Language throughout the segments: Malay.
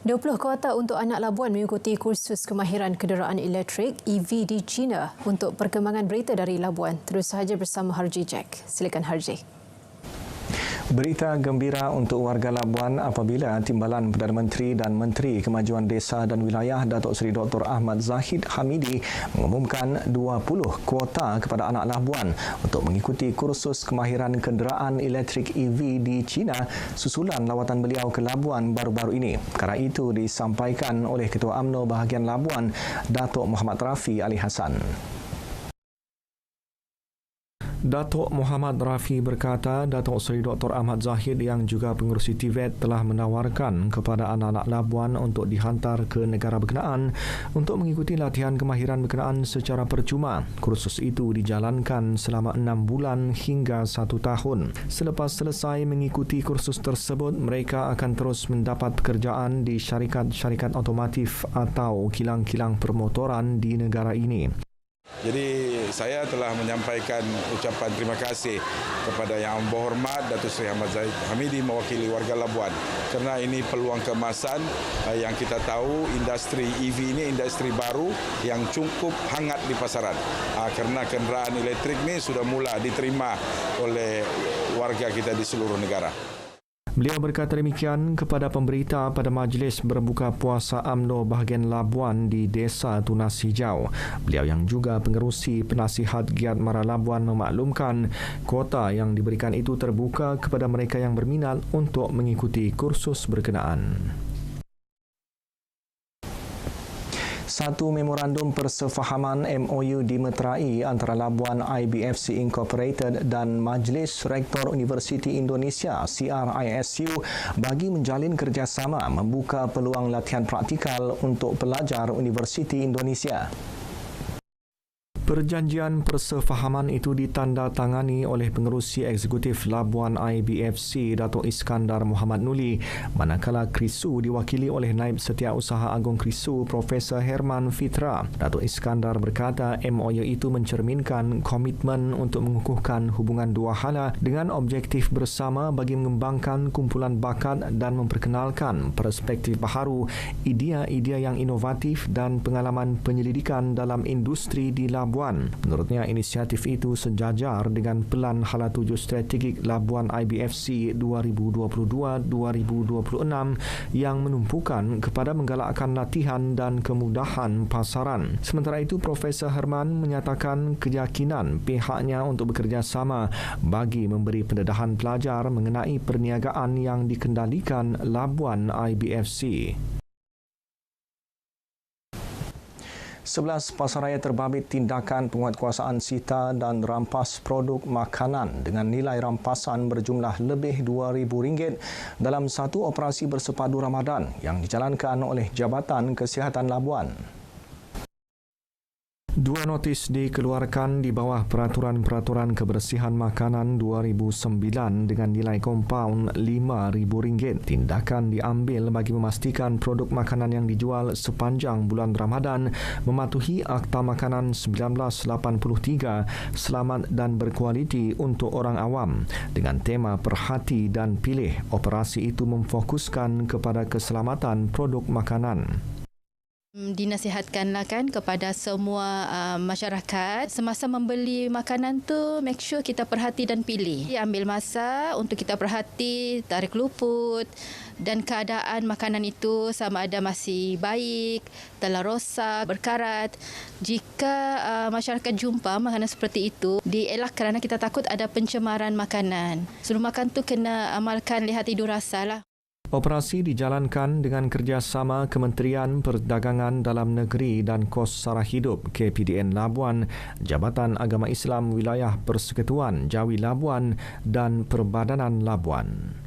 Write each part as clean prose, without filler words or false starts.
20 kuota untuk anak Labuan mengikuti kursus kemahiran kenderaan elektrik EV di China. Untuk perkembangan berita dari Labuan, terus sahaja bersama Harji Jack. Silakan Harji. Berita gembira untuk warga Labuan apabila Timbalan Perdana Menteri dan Menteri Kemajuan Desa dan Wilayah Datuk Seri Dr. Ahmad Zahid Hamidi mengumumkan 20 kuota kepada anak Labuan untuk mengikuti kursus kemahiran kenderaan elektrik EV di China susulan lawatan beliau ke Labuan baru-baru ini. Perkara itu disampaikan oleh Ketua UMNO bahagian Labuan, Datuk Muhammad Rafi Ali Hassan. Datuk Muhammad Rafi berkata Datuk Seri Dr. Ahmad Zahid yang juga pengerusi TVET telah menawarkan kepada anak-anak Labuan untuk dihantar ke negara berkenaan untuk mengikuti latihan kemahiran berkenaan secara percuma. Kursus itu dijalankan selama 6 bulan hingga 1 tahun. Selepas selesai mengikuti kursus tersebut, mereka akan terus mendapat pekerjaan di syarikat-syarikat otomotif atau kilang-kilang permotoran di negara ini. Jadi saya telah menyampaikan ucapan terima kasih kepada Yang Berhormat Datuk Seri Ahmad Zahid Hamidi mewakili warga Labuan kerana ini peluang keemasan yang kita tahu industri EV ini industri baru yang cukup hangat di pasaran. Kerana kenderaan elektrik ini sudah mula diterima oleh warga kita di seluruh negara. Beliau berkata demikian kepada pemberita pada majlis berbuka puasa UMNO bahagian Labuan di Desa Tunas Hijau. Beliau yang juga pengerusi penasihat Giat Mara Labuan memaklumkan kuota yang diberikan itu terbuka kepada mereka yang berminat untuk mengikuti kursus berkenaan. Satu memorandum persefahaman MOU dimeterai antara Labuan IBFC Incorporated dan Majlis Rektor Universiti Indonesia CRISU bagi menjalin kerjasama membuka peluang latihan praktikal untuk pelajar Universiti Indonesia. Perjanjian persefahaman itu ditandatangani oleh pengerusi eksekutif Labuan IBFC Datuk Iskandar Muhammad Nuli, manakala KRISU diwakili oleh Naib Setiausaha Agung KRISU Profesor Herman Fitra. Datuk Iskandar berkata MOU itu mencerminkan komitmen untuk mengukuhkan hubungan dua hala dengan objektif bersama bagi mengembangkan kumpulan bakat dan memperkenalkan perspektif baharu, idea-idea yang inovatif dan pengalaman penyelidikan dalam industri di Labuan. Menurutnya, inisiatif itu sejajar dengan Pelan Hala Tuju Strategik Labuan IBFC 2022-2026 yang menumpukan kepada menggalakkan latihan dan kemudahan pasaran. Sementara itu, Profesor Herman menyatakan keyakinan pihaknya untuk bekerjasama bagi memberi pendedahan pelajar mengenai perniagaan yang dikendalikan Labuan IBFC. 11 pasaraya terbabit tindakan penguatkuasaan sita dan rampas produk makanan dengan nilai rampasan berjumlah lebih RM2,000 dalam satu operasi bersepadu Ramadan yang dijalankan oleh Jabatan Kesihatan Labuan. 2 notis dikeluarkan di bawah Peraturan-Peraturan Kebersihan Makanan 2009 dengan nilai kompaun RM5,000. Tindakan diambil bagi memastikan produk makanan yang dijual sepanjang bulan Ramadan mematuhi Akta Makanan 1983 selamat dan berkualiti untuk orang awam. Dengan tema Perhati dan Pilih, operasi itu memfokuskan kepada keselamatan produk makanan. Dinasihatkanlah kan kepada semua masyarakat semasa membeli makanan tu make sure kita perhati dan pilih. Ambil masa untuk kita perhati tarik luput dan keadaan makanan itu sama ada masih baik, telah rosak, berkarat. Jika masyarakat jumpa makanan seperti itu, dielak kerana kita takut ada pencemaran makanan. Sebelum makan tu kena amalkan lihat tidur rasa lah. Operasi dijalankan dengan kerjasama Kementerian Perdagangan Dalam Negeri dan Kos Sara Hidup KPDN Labuan, Jabatan Agama Islam Wilayah Persekutuan Jawi Labuan dan Perbadanan Labuan.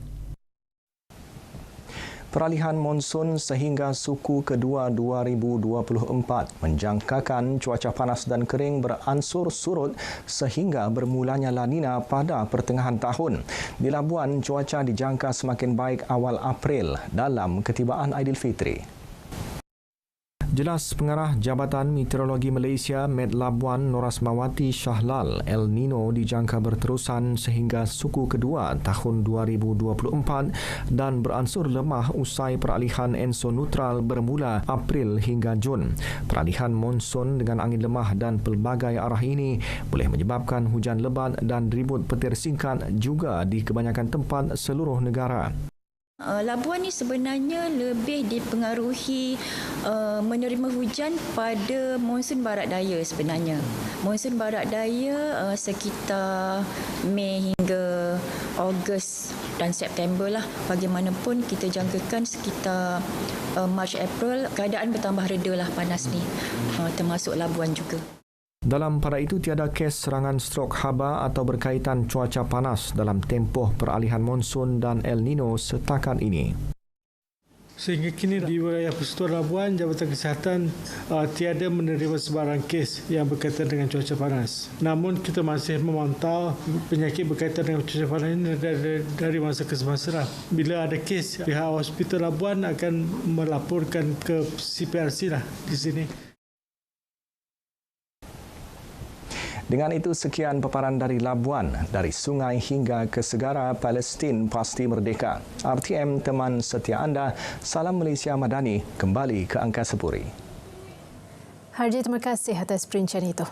Peralihan monsun sehingga suku kedua 2024 menjangkakan cuaca panas dan kering beransur surut sehingga bermulanya La Nina pada pertengahan tahun. Di Labuan, cuaca dijangka semakin baik awal April dalam ketibaan Aidilfitri. Jelas Pengarah Jabatan Meteorologi Malaysia Med Labuan Norasmawati Shahlal, El Nino dijangka berterusan sehingga suku kedua tahun 2024 dan beransur lemah usai peralihan Enso neutral bermula April hingga Jun. Peralihan monsun dengan angin lemah dan pelbagai arah ini boleh menyebabkan hujan lebat dan ribut petir singkat juga di kebanyakan tempat seluruh negara. Labuan ni sebenarnya lebih dipengaruhi menerima hujan pada monsun barat daya sebenarnya. Monsun barat daya sekitar Mei hingga Ogos dan September lah. Bagaimanapun kita jangkakan sekitar Mac April keadaan bertambah reda lah panas ni, termasuk Labuan juga. Dalam pada itu, tiada kes serangan strok haba atau berkaitan cuaca panas dalam tempoh peralihan monsun dan El Nino setakat ini. Sehingga kini di wilayah Persekutuan Labuan, Jabatan Kesihatan tiada menerima sebarang kes yang berkaitan dengan cuaca panas. Namun kita masih memantau penyakit berkaitan dengan cuaca panas ini dari masa ke semasa. Bila ada kes, pihak Hospital Labuan akan melaporkan ke CPRC lah di sini. Dengan itu, sekian paparan dari Labuan, dari sungai hingga ke segara, Palestin pasti merdeka. RTM teman setia anda, salam Malaysia Madani, kembali ke Angkasa Puri. Harji, terima kasih atas perincian itu.